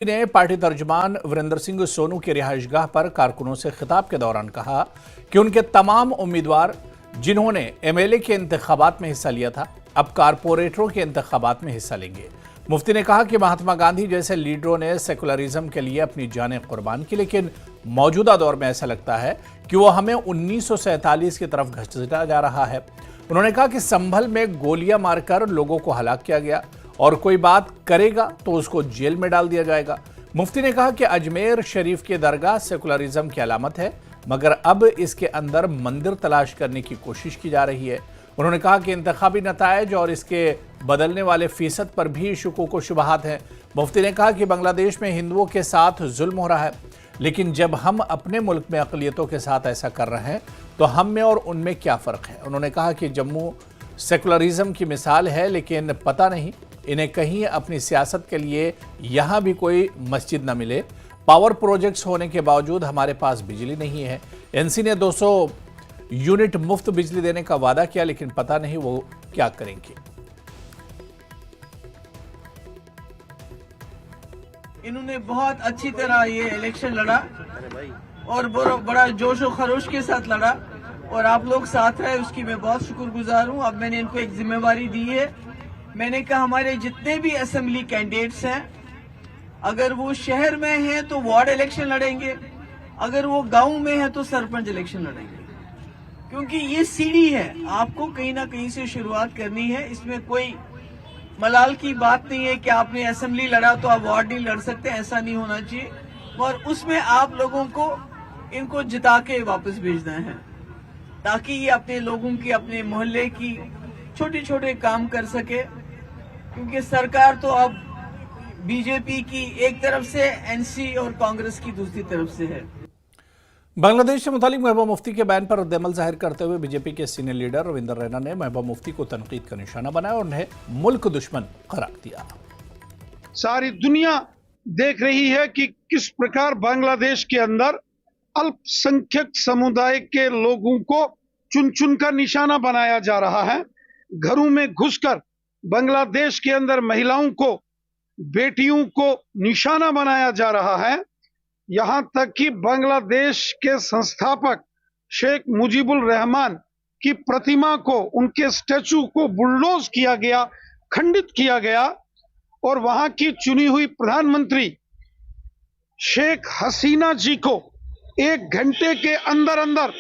ने पार्टी तर्जुमान वीरेंद्र सिंह सोनू की रिहाइशगाह पर कारकुनों से खिताब के दौरान कहा कि उनके तमाम उम्मीदवार जिन्होंने एमएलए के इंतखाबात में हिस्सा लिया था अब कारपोरेटरों के इंतखाबात में हिस्सा लेंगे। मुफ्ती ने कहा कि महात्मा गांधी जैसे लीडरों ने सेकुलरिज्म के लिए अपनी जानें कुर्बान की, लेकिन मौजूदा दौर में ऐसा लगता है कि वो हमें 1947 की तरफ घसीटा जा रहा है। उन्होंने कहा कि संभल में गोलियां मारकर लोगों को हलाक किया गया और कोई बात करेगा तो उसको जेल में डाल दिया जाएगा। मुफ्ती ने कहा कि अजमेर शरीफ की दरगाह सेकुलरिज्म की अलामत है, मगर अब इसके अंदर मंदिर तलाश करने की कोशिश की जा रही है। उन्होंने कहा कि इंतखाबी नतायज और इसके बदलने वाले फीसद पर भी शुकूक व शुबहात हैं। मुफ्ती ने कहा कि बांग्लादेश में हिंदुओं के साथ जुल्म हो रहा है, लेकिन जब हम अपने मुल्क में अक़लियतों के साथ ऐसा कर रहे हैं तो हम में और उनमें क्या फ़र्क है। उन्होंने कहा कि जम्मू सेकुलरिज्म की मिसाल है, लेकिन पता नहीं इन्हें कहीं अपनी सियासत के लिए यहाँ भी कोई मस्जिद न मिले। पावर प्रोजेक्ट्स होने के बावजूद हमारे पास बिजली नहीं है। एनसी ने 200 यूनिट मुफ्त बिजली देने का वादा किया, लेकिन पता नहीं वो क्या करेंगे। इन्होंने बहुत अच्छी तरह ये इलेक्शन लड़ा और बड़ा जोश और खरोश के साथ लड़ा और आप लोग साथ रहे, उसकी मैं बहुत शुक्रगुजार हूँ। अब मैंने इनको एक जिम्मेवारी दी है। मैंने कहा हमारे जितने भी असेंबली कैंडिडेट्स हैं, अगर वो शहर में हैं तो वार्ड इलेक्शन लड़ेंगे, अगर वो गांव में है तो सरपंच इलेक्शन लड़ेंगे, क्योंकि ये सीढ़ी है। आपको कहीं ना कहीं से शुरुआत करनी है। इसमें कोई मलाल की बात नहीं है कि आपने असेंबली लड़ा तो आप वार्ड नहीं लड़ सकते, ऐसा नहीं होना चाहिए। और उसमें आप लोगों को इनको जिता के वापस भेजना है, ताकि ये अपने लोगों की, अपने मोहल्ले की छोटे छोटे काम कर सके। क्योंकि सरकार तो अब बीजेपी की एक तरफ से, एनसी और कांग्रेस की दूसरी तरफ से है। बांग्लादेश से मुतालिक महबूबा मुफ्ती के बयान पर रद्द-ए-अमल जाहिर करते हुए बीजेपी के सीनियर लीडर रविंदर रैना ने महबूबा मुफ्ती को तनकीद का निशाना बनाया और उन्हें मुल्क दुश्मन करार दिया। सारी दुनिया देख रही है कि किस प्रकार बांग्लादेश के अंदर अल्पसंख्यक समुदाय के लोगों को चुन चुन कर निशाना बनाया जा रहा है। घरों में घुसकर बांग्लादेश के अंदर महिलाओं को, बेटियों को निशाना बनाया जा रहा है। यहां तक कि बांग्लादेश के संस्थापक शेख मुजीबुर रहमान की प्रतिमा को, उनके स्टैचू को बुलडोज किया गया, खंडित किया गया और वहां की चुनी हुई प्रधानमंत्री शेख हसीना जी को 1 घंटे के अंदर अंदर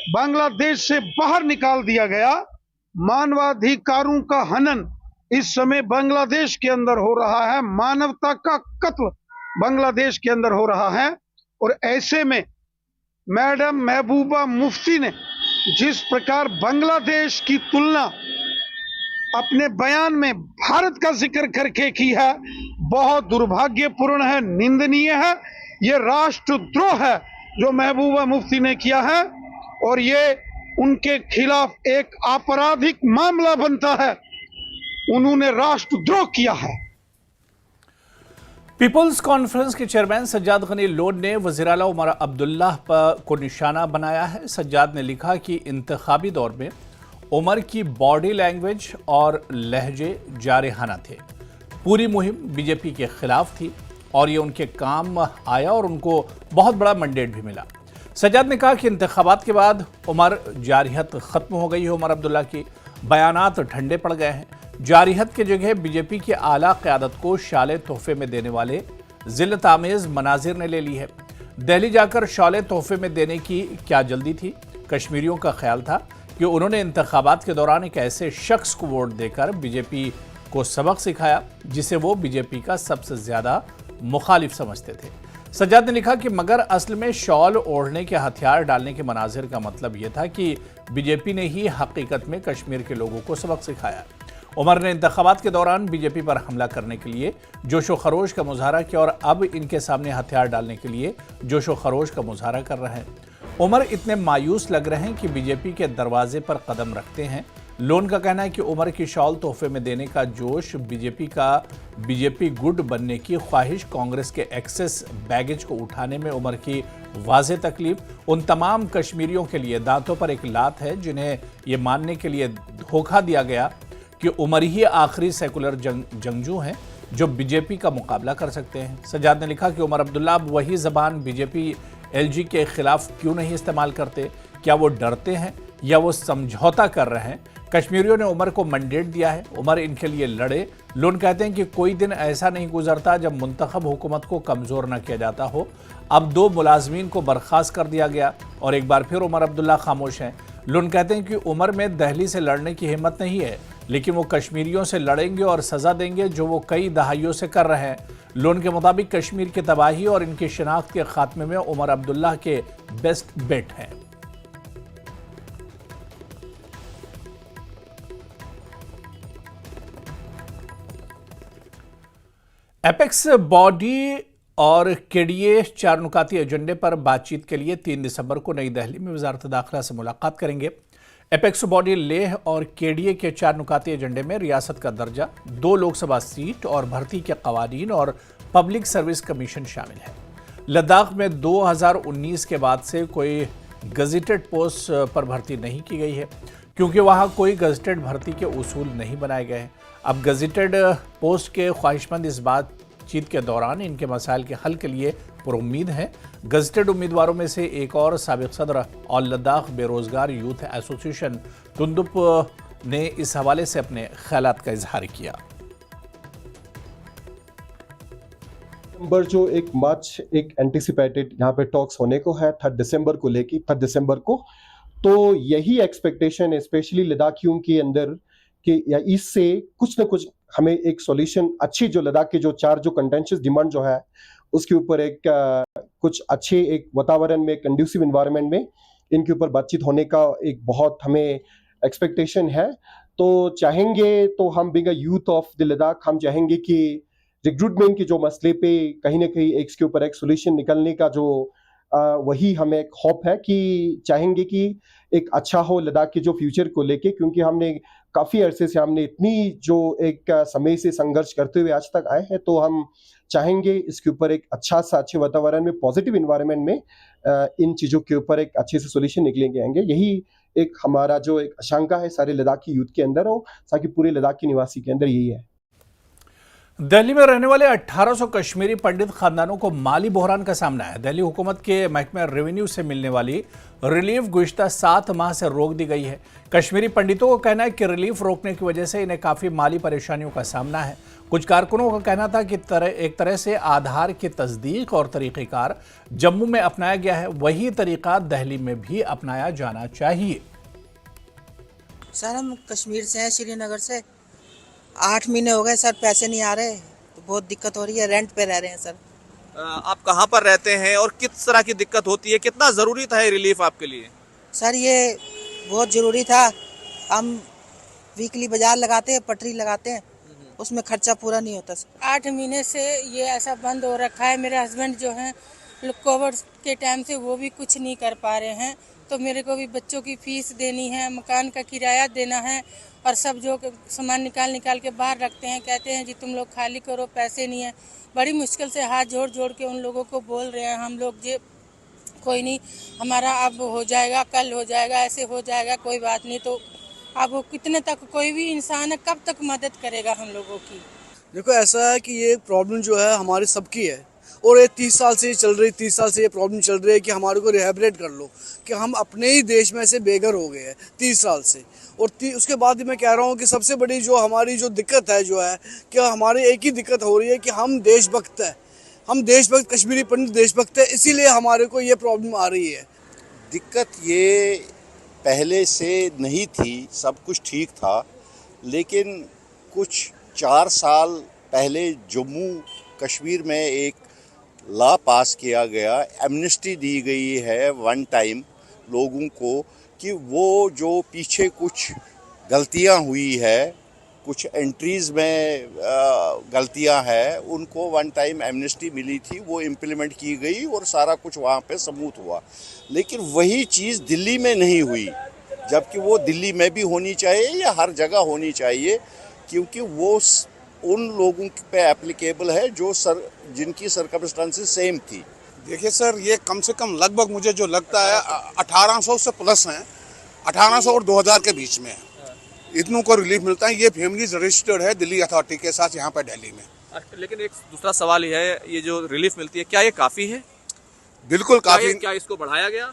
बांग्लादेश से बाहर निकाल दिया गया। मानवाधिकारों का हनन इस समय बांग्लादेश के अंदर हो रहा है, मानवता का कत्ल बांग्लादेश के अंदर हो रहा है। और ऐसे में मैडम महबूबा मुफ्ती ने जिस प्रकार बांग्लादेश की तुलना अपने बयान में भारत का जिक्र करके की है, बहुत दुर्भाग्यपूर्ण है, निंदनीय है। ये राष्ट्रद्रोह है जो महबूबा मुफ्ती ने किया है और ये उनके खिलाफ एक आपराधिक मामला बनता है। उन्होंने राष्ट्रद्रोह किया है। पीपल्स कॉन्फ्रेंस के चेयरमैन सज्जाद गनी लोन ने वज़ीर आला उमर अब्दुल्लाह को निशाना बनाया है। सज्जाद ने लिखा कि इंतखाबी दौर में उमर की बॉडी लैंग्वेज और लहजे जारहाना थे। पूरी मुहिम बीजेपी के खिलाफ थी और ये उनके काम आया और उनको बहुत बड़ा मैंडेट भी मिला। सज्जाद ने कहा कि इंतखाबात के बाद उमर जारहियत खत्म हो गई है। उमर अब्दुल्ला की बयानात ठंडे पड़ गए हैं। जारहियत की जगह बीजेपी की आला क़यादत को शाले तोहफे में देने वाले ज़िल्लत आमेज़ मनाजिर ने ले ली है। दिल्ली जाकर शाले तोहफे में देने की क्या जल्दी थी। कश्मीरियों का ख्याल था कि उन्होंने इंतखाबात के दौरान एक ऐसे शख्स को वोट देकर बीजेपी को सबक सिखाया जिसे वो बीजेपी का सबसे ज़्यादा मुखालिफ समझते थे। सज्जाद ने लिखा कि मगर असल में शॉल ओढ़ने के हथियार डालने के मनाजिर का मतलब यह था कि बीजेपी ने ही हकीकत में कश्मीर के लोगों को सबक सिखाया। उमर ने इंतखाबात के दौरान बीजेपी पर हमला करने के लिए जोशो खरोश का मुजाहरा किया और अब इनके सामने हथियार डालने के लिए जोशो खरोश का मुजाहरा कर रहे हैं। उमर इतने मायूस लग रहे हैं कि बीजेपी के दरवाजे पर कदम रखते हैं। लोन का कहना है कि उमर की शॉल तोहफे में देने का जोश बीजेपी गुड बनने की ख्वाहिश, कांग्रेस के एक्सेस बैगेज को उठाने में उमर की वाज़े तकलीफ उन तमाम कश्मीरियों के लिए दांतों पर एक लात है जिन्हें ये मानने के लिए धोखा दिया गया कि उमर ही आखिरी सेकुलर जंगजू हैं जो बीजेपी का मुकाबला कर सकते हैं। सज्जाद ने लिखा कि उमर अब्दुल्ला अब वही जबान बीजेपी एलजी के खिलाफ क्यों नहीं इस्तेमाल करते? क्या वो डरते हैं या वो समझौता कर रहे हैं? कश्मीरियों ने उमर को मैंडेट दिया है, उमर इनके लिए लड़े। लोन कहते हैं कि कोई दिन ऐसा नहीं गुजरता जब मुंतखब हुकूमत को कमज़ोर न किया जाता हो। अब 2 मुलाजमीन को बर्खास्त कर दिया गया और एक बार फिर उमर अब्दुल्ला खामोश हैं। लोन कहते हैं कि उमर में दहली से लड़ने की हिम्मत नहीं है, लेकिन वो कश्मीरियों से लड़ेंगे और सज़ा देंगे जो वो कई दहाइयों से कर रहे हैं। लोन के मुताबिक कश्मीर की तबाही और इनकी शिनाख्त के खात्मे में उमर अब्दुल्ला के बेस्ट बेट हैं। एपेक्स बॉडी और केडीए 4 नुकाती एजेंडे पर बातचीत के लिए 3 दिसंबर को नई दिल्ली में वजारत दाखिला से मुलाकात करेंगे। एपेक्स बॉडी लेह और केडीए के 4 नुकाती एजेंडे में रियासत का दर्जा, 2 लोकसभा सीट और भर्ती के कवानीन और पब्लिक सर्विस कमीशन शामिल है। लद्दाख में 2019 के बाद से कोई गजेटेड पोस्ट पर भर्ती नहीं की गई है, क्योंकि वहां कोई गजेटेड भर्ती के उसूल नहीं बनाए गए हैं। अब गजेटेड पोस्ट के ख्वाहिशमंद इस बातचीत के दौरान इनके मसाइल के हल के लिए पुरुम्मीद हैं। गजेटेड उम्मीदवारों में से एक और साबिक सदर और लद्दाख बेरोजगार यूथ एसोसिएशन तुंदुप ने इस हवाले से अपने ख्यालात का इजहार किया। दिसंबर जो एक मार्च एक एंटिसिपेटेड यहाँ पे टॉक्स होने को है 3 दिसंबर को लेके 3 दिसंबर को, तो यही एक्सपेक्टेशन स्पेशली लद्दाखियों के अंदर कि या इससे कुछ ना कुछ हमें एक सॉल्यूशन अच्छी जो लद्दाख के जो 4 जो कंटेंशियस डिमांड जो है उसके ऊपर एक कुछ अच्छे एक वातावरण में कंड्यूसिव एनवायरनमेंट में इनके ऊपर बातचीत होने का एक बहुत हमें एक्सपेक्टेशन है। तो चाहेंगे तो हम being a youth of the Ladakh हम चाहेंगे कि रिक्रूटमेंट के जो मसले पे कहीं ना कहीं एक इसके ऊपर एक सोल्यूशन निकलने का जो वही हमें एक होप है कि चाहेंगे कि एक अच्छा हो लद्दाख के जो फ्यूचर को लेके, क्योंकि हमने काफ़ी अरसे से हमने इतनी जो एक समय से संघर्ष करते हुए आज तक आए हैं, तो हम चाहेंगे इसके ऊपर एक अच्छा सा अच्छे वातावरण में पॉजिटिव इन्वायरमेंट में इन चीज़ों के ऊपर एक अच्छे से सोल्यूशन निकलेंगे आएंगे। यही एक हमारा जो एक आशंका है सारे लद्दाखी यूथ के अंदर हो, ताकि पूरे लद्दाखी निवासी के अंदर यही है। दिल्ली में रहने वाले 1800 कश्मीरी पंडित खानदानों को माली बहरान का सामना है। दिल्ली हुकूमत के महकमे रेवेन्यू से मिलने वाली रिलीफ गुज़िश्ता 7 माह से रोक दी गई है। कश्मीरी पंडितों का कहना है कि रिलीफ रोकने की वजह से इन्हें काफ़ी माली परेशानियों का सामना है। कुछ कारकुनों का कहना था कि एक तरह से आधार की तस्दीक और तरीक़ेकार जम्मू में अपनाया गया है, वही तरीक़ा दिल्ली में भी अपनाया जाना चाहिए। सर हम कश्मीर से हैं, श्रीनगर से 8 महीने हो गए सर, पैसे नहीं आ रहे, तो बहुत दिक्कत हो रही है। रेंट पे रह रहे हैं सर। आप कहाँ पर रहते हैं और किस तरह की दिक्कत होती है? कितना ज़रूरी था ये रिलीफ आपके लिए? सर ये बहुत ज़रूरी था। हम वीकली बाजार लगाते हैं, पटरी लगाते हैं, उसमें खर्चा पूरा नहीं होता सर। 8 महीने से ये ऐसा बंद हो रखा है। मेरे हस्बैंड जो हैं कोविड के टाइम से वो भी कुछ नहीं कर पा रहे हैं, तो मेरे को भी बच्चों की फीस देनी है, मकान का किराया देना है, और सब जो सामान निकाल के बाहर रखते हैं, कहते हैं जी तुम लोग खाली करो, पैसे नहीं है। बड़ी मुश्किल से हाथ जोड़ के उन लोगों को बोल रहे हैं हम लोग, जे कोई नहीं, हमारा अब हो जाएगा, कल हो जाएगा, ऐसे हो जाएगा, कोई बात नहीं। तो अब वो कितने तक कोई भी इंसान है, कब तक मदद करेगा हम लोगों की? देखो ऐसा है कि ये प्रॉब्लम जो है हमारी सबकी है, और ये 30 साल से चल रही 30 साल से ये प्रॉब्लम चल रही है कि हमारे को रिहेबिलिटेट कर लो, कि हम अपने ही देश में से बेघर हो गए हैं 30 साल से। और उसके बाद मैं कह रहा हूँ कि सबसे बड़ी जो हमारी जो दिक्कत है जो है कि हमारे एक ही दिक्कत हो रही है कि हम देशभक्त है, हम देशभक्त कश्मीरी पंडित देशभक्त है, इसीलिए हमारे को ये प्रॉब्लम आ रही है। दिक्कत ये पहले से नहीं थी, सब कुछ ठीक था, लेकिन कुछ 4 साल पहले जम्मू कश्मीर में एक लॉ पास किया गया, एमनेस्टी दी गई है वन टाइम लोगों को, कि वो जो पीछे कुछ गलतियां हुई है, कुछ एंट्रीज़ में गलतियां हैं, उनको वन टाइम एमनेस्टी मिली थी, वो इम्प्लीमेंट की गई और सारा कुछ वहाँ पे स्मूथ हुआ। लेकिन वही चीज़ दिल्ली में नहीं हुई, जबकि वो दिल्ली में भी होनी चाहिए या हर जगह होनी चाहिए, क्योंकि वो उन लोगों पे एप्लीकेबल है जो जिनकी सर्कमस्टेंसेस सेम थी। देखिए सर, ये कम से कम लगभग मुझे जो लगता है 1800 से प्लस हैं, 1800 और 2000 के बीच में है, इतनों को रिलीफ मिलता है। ये फैमिलीज रजिस्टर्ड है दिल्ली अथॉरिटी के साथ यहाँ पर दिल्ली में। लेकिन एक दूसरा सवाल ये है, ये जो रिलीफ मिलती है क्या ये काफ़ी है? बिल्कुल काफ़ी, क्या इसको बढ़ाया गया?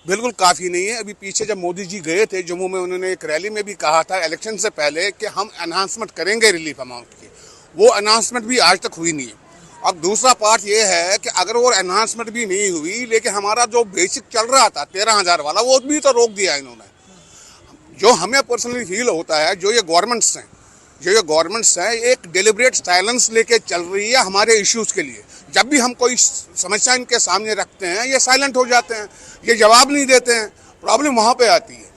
बिल्कुल काफ़ी नहीं है। अभी पीछे जब मोदी जी गए थे जम्मू में, उन्होंने एक रैली में भी कहा था इलेक्शन से पहले कि हम अनाउंसमेंट करेंगे रिलीफ अमाउंट की। वो अनाउंसमेंट भी आज तक हुई नहीं है। अब दूसरा पार्ट ये है कि अगर वो अनाउंसमेंट भी नहीं हुई, लेकिन हमारा जो बेसिक चल रहा था 13,000 वाला, वो भी तो रोक दिया इन्होंने। जो हमें पर्सनली फील होता है, जो ये गवर्नमेंट्स हैं एक डेलिब्रेट साइलेंस लेके चल रही है हमारे इश्यूज़ के लिए। जब भी हम कोई समस्या इनके सामने रखते हैं, ये साइलेंट हो जाते हैं, ये जवाब नहीं देते हैं। प्रॉब्लम वहाँ पे आती है।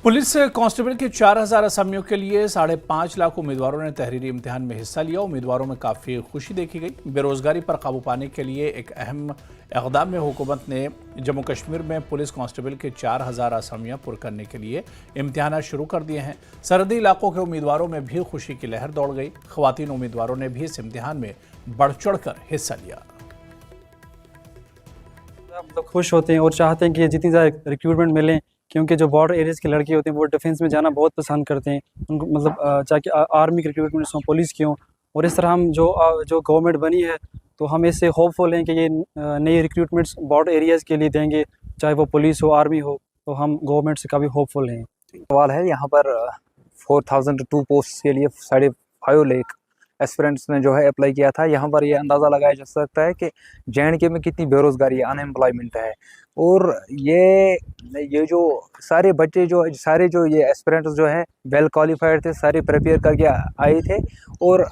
पुलिस कांस्टेबल के 4,000 असामियों के लिए 5.5 लाख उम्मीदवारों ने तहरीरी इम्तिहान में हिस्सा लिया। उम्मीदवारों में काफ़ी खुशी देखी गई। बेरोजगारी पर काबू पाने के लिए एक अहम इक़दाम में हुकूमत ने जम्मू कश्मीर में पुलिस कांस्टेबल के 4,000 असामियाँ पुर करने के लिए इम्तिहान शुरू कर दिए हैं। सरहदी इलाकों के उम्मीदवारों में भी खुशी की लहर दौड़ गई। ख़वातीन उम्मीदवारों ने भी इस इम्तिहान में बढ़ चढ़ कर हिस्सा लिया। तो खुश होते हैं और चाहते हैं कि जितनी ज़्यादा रिक्रूटमेंट मिलें, क्योंकि जो बॉर्डर एरियाज़ के लड़के होते हैं वो डिफेंस में जाना बहुत पसंद करते हैं। उनको मतलब चाहे आर्मी की रिक्रूटमेंट हो, पुलिस की हो। और इस तरह हम जो गवर्नमेंट बनी है तो हम इससे होपफुल हैं कि ये नई रिक्रूटमेंट्स बॉर्डर एरियाज़ के लिए देंगे, चाहे वो पुलिस हो, आर्मी हो। तो हम गवर्नमेंट से काफ़ी होपफुल हैं। सवाल है यहाँ पर 4,002 पोस्ट के लिए 5.5 लाख एस्पिरेंट्स ने जो है अप्लाई किया था। यहाँ पर ये अंदाज़ा लगाया जा सकता है कि JNK में कितनी बेरोज़गारी है, अनएम्प्लॉयमेंट है। और ये जो सारे बच्चे जो ये एस्पिरेंट्स जो हैं वेल क्वालिफाइड थे, सारे प्रिपेयर करके आए थे। और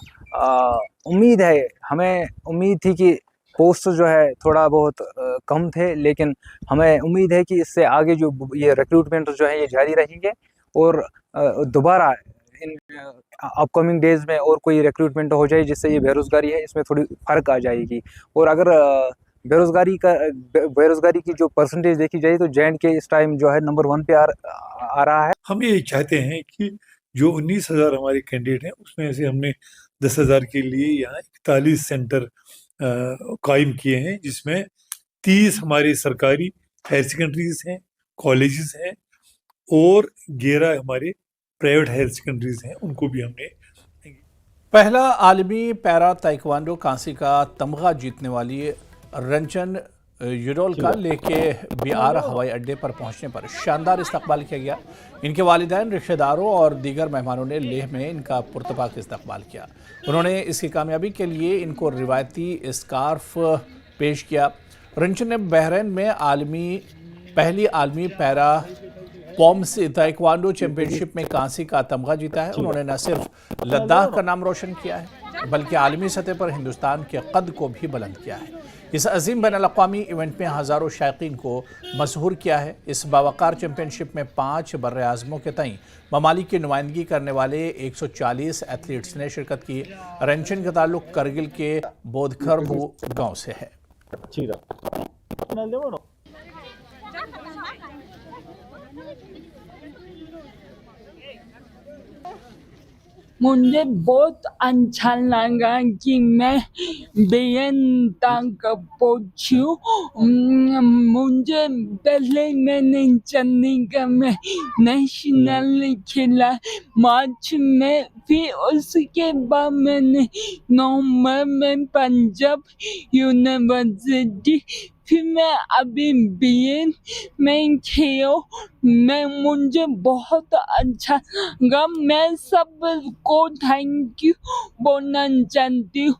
हमें उम्मीद थी कि पोस्ट जो है थोड़ा बहुत कम थे, लेकिन हमें उम्मीद है कि इससे आगे जो ये रिक्रूटमेंट जो है ये जारी रहेंगे और दोबारा इन अपकमिंग डेज में और कोई रिक्रूटमेंट हो जाए, जिससे ये बेरोज़गारी है इसमें थोड़ी फ़र्क आ जाएगी। और अगर बेरोज़गारी की जो परसेंटेज देखी जाए तो JNK इस टाइम जो है नंबर 1 पे आ रहा है। हम ये चाहते हैं कि जो 19,000 हमारे कैंडिडेट हैं उसमें से हमने 10,000 के लिए यहाँ 41 सेंटर कायम किए हैं, जिसमें 30 हमारे सरकारी हायर सेकेंडरीज हैं, कॉलेजेस हैं और 11 हमारे प्राइवेट हायर सेकेंडरीज हैं, उनको भी हमने। पहला आलमी पैरा ताइक्वांडो कांसी का तमगा जीतने वाली रंजन यूरोल का लेके बिहार हवाई अड्डे पर पहुंचने पर शानदार इस्तकबाल किया गया। इनके वालिदैन, रिश्तेदारों और दीगर मेहमानों ने लेह में इनका पुरतपाक इस्तकबाल किया। उन्होंने इसकी कामयाबी के लिए इनको रिवायती स्कार्फ पेश किया। रंजन ने बहरीन में पहली आलमी पैरा पॉम्स ताइक्वांडो चैंपियनशिप में कांसी का तमगा जीता है। उन्होंने न सिर्फ लद्दाख का नाम रोशन किया है बल्कि आलमी सतह पर हिंदुस्तान के कद को भी बुलंद किया है। इस अजीम बैनुल-अक़वामी इवेंट में हज़ारों शायकीन को मशहूर किया है। इस बावकार चैंपियनशिप में 5 बर्र-ए-आज़मों के तईं ममालिक की नुमाइंदगी करने वाले 140 एथलीट्स ने शिरकत की। रंजन का ताल्लुक करगिल के बोधखरभू गाँव से है। मुझे बहुत अच्छा लगा कि मैं बेन तक पहुंचूं। मुझे पहले मैंने चंडीगढ़ में नेशनल खेला मार्च में, फिर उसके बाद मैंने नवंबर में पंजाब यूनिवर्सिटी, फिर मैं अभी BN में खेला। मुझे बहुत अच्छा लगा। मैं सबको थैंक यू बोलना चाहती हूँ।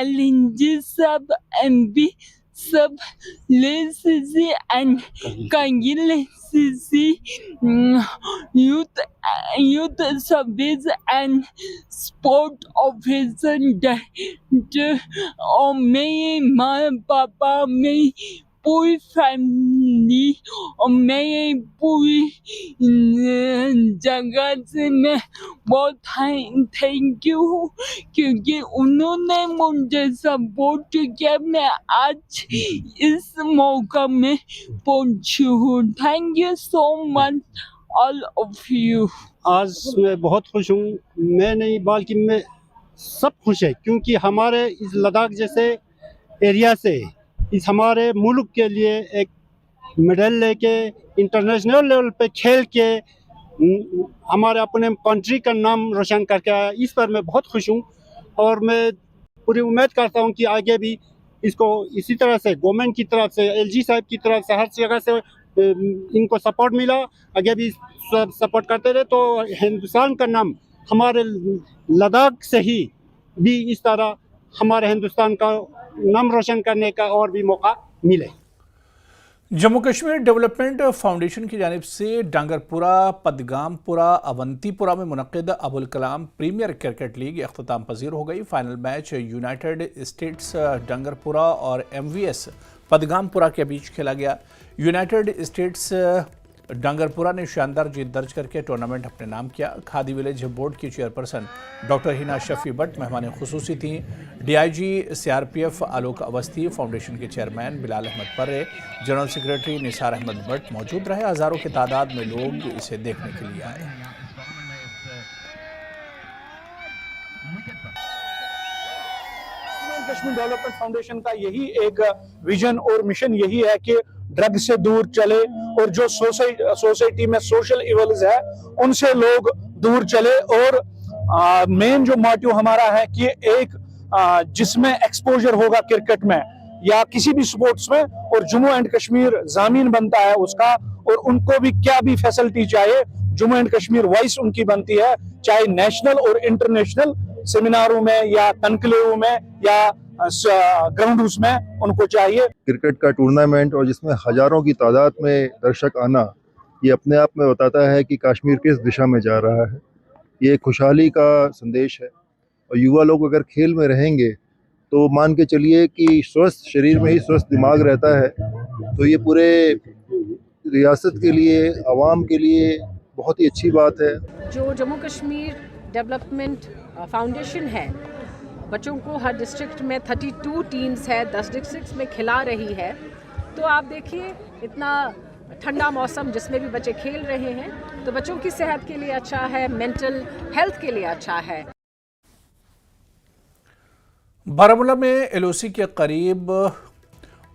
LNG सब MB सब LCC and Kargil CC youth service and sport officer और मेरे माँ पापा, मेरी पूरी फैमिली और मेरी पूरी जगह से मैं बहुत थैंक यू हूँ, क्योंकि उन्होंने मुझे सपोर्ट किया। मैं आज इस मौका में पहुंची हूँ। Thank you so much all of you. आज मैं बहुत खुश हूँ। मैं नहीं बल्कि मैं सब खुश है, क्योंकि हमारे इस लद्दाख जैसे एरिया से इस हमारे मुल्क के लिए एक मेडल लेके इंटरनेशनल लेवल पे खेल के हमारे अपने कंट्री का नाम रोशन करके आया। इस पर मैं बहुत खुश हूँ और मैं पूरी उम्मीद करता हूँ कि आगे भी इसको इसी तरह से गवर्नमेंट की तरफ से, एलजी साहब की तरफ से, हर जगह से इनको सपोर्ट मिला, आगे भी सपोर्ट करते रहे तो हिंदुस्तान का नाम हमारे लद्दाख से ही भी इस तरह हमारे हिंदुस्तान का नाम रोशन करने का और भी मौका मिले। जम्मू कश्मीर डेवलपमेंट फाउंडेशन की जानिब से डांगरपुरा, पदगामपुरा, अवंतीपुरा में मुनक्किद Abul Kalam premier cricket league अख्ताम पजीर हो गई। फाइनल मैच यूनाइटेड स्टेट्स डांगरपुरा और MVS पदगामपुरा के बीच खेला गया। यूनाइटेड स्टेट्स डांगरपुरा ने शानदार जीत दर्ज करके टूर्नामेंट अपने नाम किया। खादी विलेज बोर्ड की चेयरपर्सन डॉक्टर हिना शफी भट्ट मेहमान खुसूसी थीं। DIG CRPF Alok Awasthi, foundation के chairman Bilal Ahmad Parray, general secretary Nisar Ahmad Bhat मौजूद रहे। हज़ारों की तादाद में लोग इसे देखने के लिए आए। कश्मीर डेवलपमेंट फाउंडेशन का यही एक विजन और मिशन यही है कि ड्रग से दूर चले और जो सोसाइटी में सोशल इवल्स है उनसे लोग दूर चले। और मेन जो मोटिव हमारा है कि एक जिसमें एक्सपोजर होगा क्रिकेट में या किसी भी स्पोर्ट्स में और जम्मू एंड कश्मीर जामीन बनता है उसका, और उनको भी क्या भी फैसिलिटी चाहिए जम्मू एंड कश्मीर वॉइस उनकी बनती है, चाहे नेशनल और इंटरनेशनल सेमिनारों में या कनक्लेव में या ग्राउंड्स में उनको चाहिए। क्रिकेट का टूर्नामेंट और जिसमें हजारों की तादाद में दर्शक आना, ये अपने आप में बताता है कि कश्मीर किस दिशा में जा रहा है। ये खुशहाली का संदेश है और युवा लोग अगर खेल में रहेंगे तो मान के चलिए कि स्वस्थ शरीर में ही स्वस्थ दिमाग रहता है, तो ये पूरे रियासत के लिए, आवाम के लिए बहुत ही अच्छी बात है। जो जम्मू कश्मीर डेवलपमेंट फाउंडेशन है, बच्चों को हर डिस्ट्रिक्ट में 32 टीम्स है, 10 डिस्ट्रिक्ट्स में खिला रही है। तो आप देखिए इतना ठंडा मौसम जिसमें भी बच्चे खेल रहे हैं, तो बच्चों की सेहत के लिए अच्छा है, मेंटल हेल्थ के लिए अच्छा है। बारामूला में LOC के करीब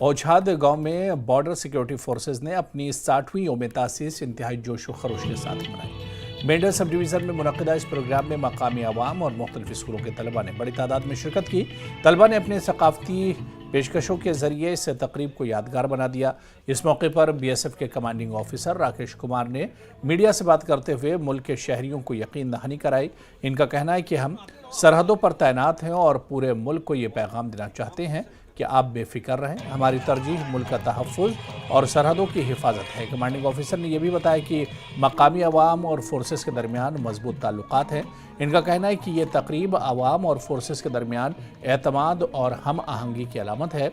औझाद गांव में बॉर्डर सिक्योरिटी फोर्सेस ने अपनी 60वीं यौम तासीस इंतहाई जोश व खरोश के साथ मनाई। मेंढर सब डिवीज़न में मुनक्किदा इस प्रोग्राम में मकामी अवाम और मुख्तलिफ स्कूलों के तलबा ने बड़ी तादाद में शिरकत की। तलबा ने अपने सकाफती पेशकशों के जरिए इस तकरीब को यादगार बना दिया। इस मौके पर BSF के कमांडिंग ऑफिसर राकेश कुमार ने मीडिया से बात करते हुए मुल्क के शहरियों को यकीन दहानी कराई। इनका कहना है कि हम सरहदों पर तैनात हैं और पूरे मुल्क को ये पैगाम देना चाहते हैं कि आप बेफिक्र रहें, हमारी तरजीह मुल्क का तहफ़्फ़ुज़ और सरहदों की हिफाजत है। कमांडिंग ऑफिसर ने यह भी बताया कि मकामी अवाम और फोर्सेस के दरमियान मजबूत ताल्लुकात हैं। इनका कहना है कि ये तकरीब अवाम और फोर्सेस के दरमियान एतमाद और हम आहंगी की अलामत है।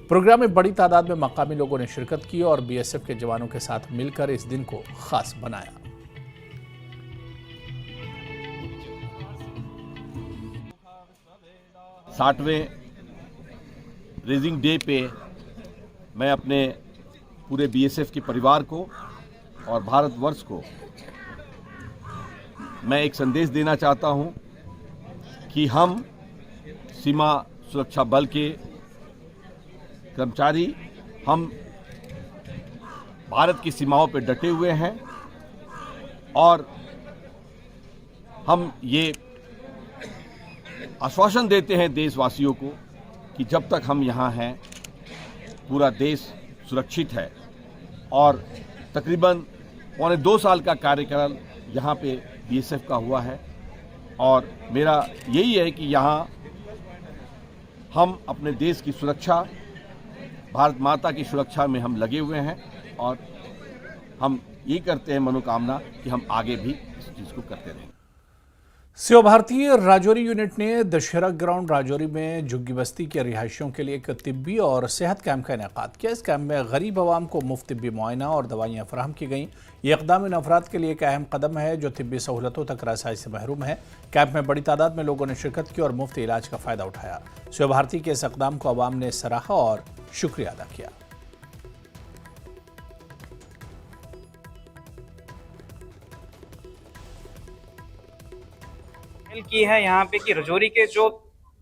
प्रोग्राम में बड़ी तादाद में मकामी लोगों ने शिरकत की और BSF के जवानों के साथ मिलकर इस दिन को ख़ास बनाया। साठवें रेजिंग डे पे मैं अपने पूरे BSF के परिवार को और भारतवर्ष को मैं एक संदेश देना चाहता हूं कि हम सीमा सुरक्षा बल के कर्मचारी हम भारत की सीमाओं पर डटे हुए हैं और हम ये आश्वासन देते हैं देशवासियों को कि जब तक हम यहाँ हैं पूरा देश सुरक्षित है। और तकरीबन 1.25 साल का कार्यकाल यहाँ पे BSF का हुआ है और मेरा यही है कि यहाँ हम अपने देश की सुरक्षा, भारत माता की सुरक्षा में हम लगे हुए हैं और हम ये करते हैं मनोकामना कि हम आगे भी इस चीज़ को करते रहें। सेवा भारतीय राजौरी यूनिट ने दशहरा ग्राउंड राजौरी में झुग्गी बस्ती के रिहायशियों के लिए एक तिब्बी और सेहत कैंप का इनेकाद किया। इस कैंप में गरीब आवाम को मुफ्त तिब्बी मुआयना और दवाइयाँ फराहम की गईं। ये इक़दाम इन अफराद के लिए एक अहम कदम है जो तिब्बी सहूलतों तक रसाई से महरूम है। कैंप में बड़ी तादाद में लोगों ने शिरकत की और मुफ्त इलाज का फ़ायदा उठाया। सेवा भारती के इस इक़दाम को आवाम ने सराहा और शुक्रिया अदा किया। की है यहाँ पे कि राजौरी के जो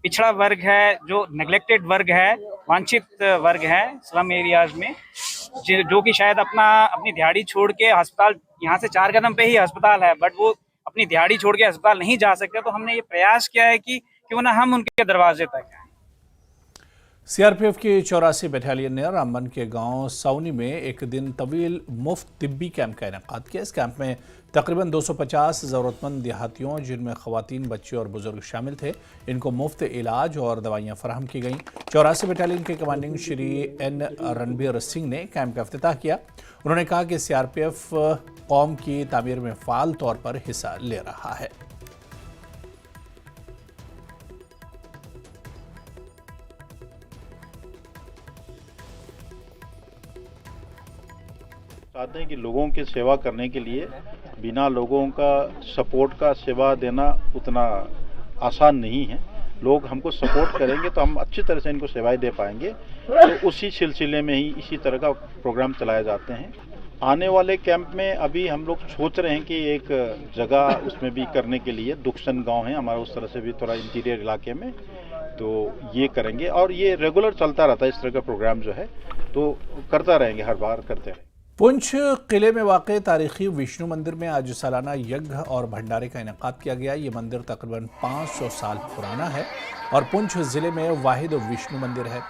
पिछड़ा वर्ग है, जो नेग्लेक्टेड वर्ग है, वांछित वर्ग है स्लम एरियाज में, जो कि शायद अपनी दिहाड़ी छोड़ के अस्पताल, यहाँ से 4 कदम पे ही अस्पताल है, बट वो अपनी दिहाड़ी छोड़ के अस्पताल नहीं जा सकते। तो हमने ये प्रयास किया है कि क्यों ना हम उनके दरवाजे तक आए। सीआरपीएफ की 84 बटालियन ने रामबन के गांव साउनी में एक दिन तवील मुफ्त तिब्बी कैंप का इनेकाद किया। इस कैंप में तकरीबन 250 ज़रूरतमंद देहातियों, जिनमें ख़वातीन, बच्चे और बुजुर्ग शामिल थे, इनको मुफ्त इलाज और दवाइयाँ फराहम की गईं। 84 बटालियन के कमांडिंग श्री एन रणबीर सिंह ने कैंप का इफ्तिताह किया। उन्होंने कहा कि सीआरपीएफ कौम की तामीर में फ़ाल तौर पर हिस्सा ले रहा है। चाहते हैं कि लोगों की सेवा करने के लिए बिना लोगों का सपोर्ट का सेवा देना उतना आसान नहीं है। लोग हमको सपोर्ट करेंगे तो हम अच्छी तरह से इनको सेवाएं दे पाएंगे। तो उसी सिलसिले में ही इसी तरह का प्रोग्राम चलाए जाते हैं। आने वाले कैंप में अभी हम लोग सोच रहे हैं कि एक जगह उसमें भी करने के लिए, दुखसन गांव है हमारा, उस तरह से भी थोड़ा इंटीरियर इलाके में, तो ये करेंगे। और ये रेगुलर चलता रहता है इस तरह का प्रोग्राम जो है, तो करता रहेंगे, हर बार करते रहेंगे। पुंछ किले में वाक़ तारीखी विष्णु मंदिर में आज सालाना यज्ञ और भंडारे का इनेकाद किया गया। ये मंदिर तकरीबन 500 साल पुराना है और पुंछ ज़िले में वाहिद विष्णु मंदिर है।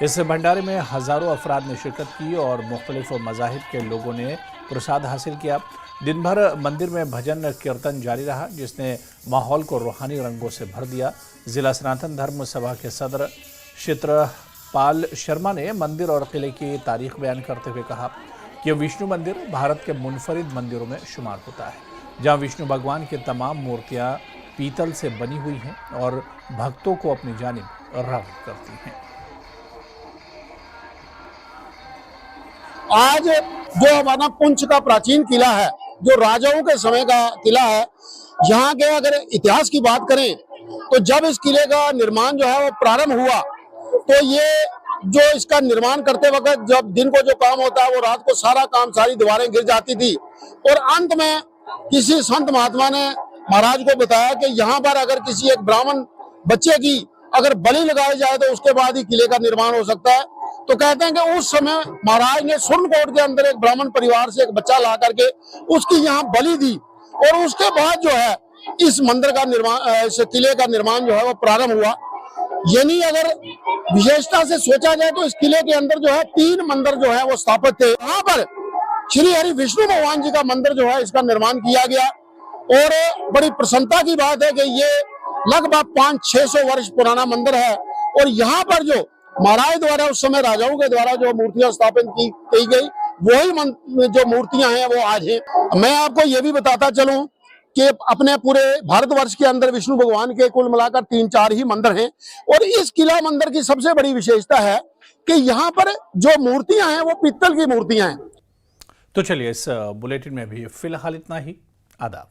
इस भंडारे में हज़ारों अफराद ने शिरकत की और मुख्तलिफ मज़ाहिब के लोगों ने प्रसाद हासिल किया। दिन भर मंदिर में भजन कीर्तन जारी रहा, जिसने माहौल को रूहानी रंगों से भर दिया। ज़िला सनातन धर्म सभा के सदर चित्रपाल शर्मा ने मंदिर और किले की तारीख बयान करते हुए कहा कि विष्णु मंदिर भारत के मुनफरिद मंदिरों में शुमार होता है, जहां विष्णु भगवान की तमाम मूर्तियां पीतल से बनी हुई हैं और भक्तों को अपनी जानिब राग़िब करती हैं। आज जो हमारा पुंछ का प्राचीन किला है, जो राजाओं के समय का किला है, यहाँ के अगर इतिहास की बात करें तो जब इस किले का निर्माण जो है वो प्रारंभ हुआ, तो ये जो इसका निर्माण करते वक्त जब दिन को जो काम होता है वो रात को सारा काम, सारी दीवारें गिर जाती थी। और अंत में किसी संत महात्मा ने महाराज को बताया कि यहाँ पर अगर किसी एक ब्राह्मण बच्चे की अगर बलि लगाई जाए तो उसके बाद ही किले का निर्माण हो सकता है। तो कहते हैं कि उस समय महाराज ने सुरनकोट के अंदर एक ब्राह्मण परिवार से एक बच्चा ला करके उसकी यहाँ बलि दी और उसके बाद जो है इस मंदिर का निर्माण, इस किले का निर्माण जो है वो प्रारंभ हुआ। यानी अगर विशेषता से सोचा जाए तो इस किले के अंदर जो है 3 मंदिर जो है वो स्थापित थे। यहाँ पर श्री हरि विष्णु भगवान जी का मंदिर जो है इसका निर्माण किया गया और बड़ी प्रसन्नता की बात है कि ये लगभग 500-600 वर्ष पुराना मंदिर है। और यहाँ पर जो महाराज द्वारा उस समय राजाओं के द्वारा जो मूर्तियां स्थापित की गई, वही जो मूर्तियां हैं वो आज हैं। मैं आपको ये भी बताता चलूं कि अपने पूरे भारतवर्ष के अंदर विष्णु भगवान के कुल मिलाकर 3-4 ही मंदिर हैं और इस किला मंदिर की सबसे बड़ी विशेषता है कि यहाँ पर जो मूर्तियां हैं वो पीतल की मूर्तियां हैं। तो चलिए इस बुलेटिन में भी फिलहाल इतना ही। आदाब।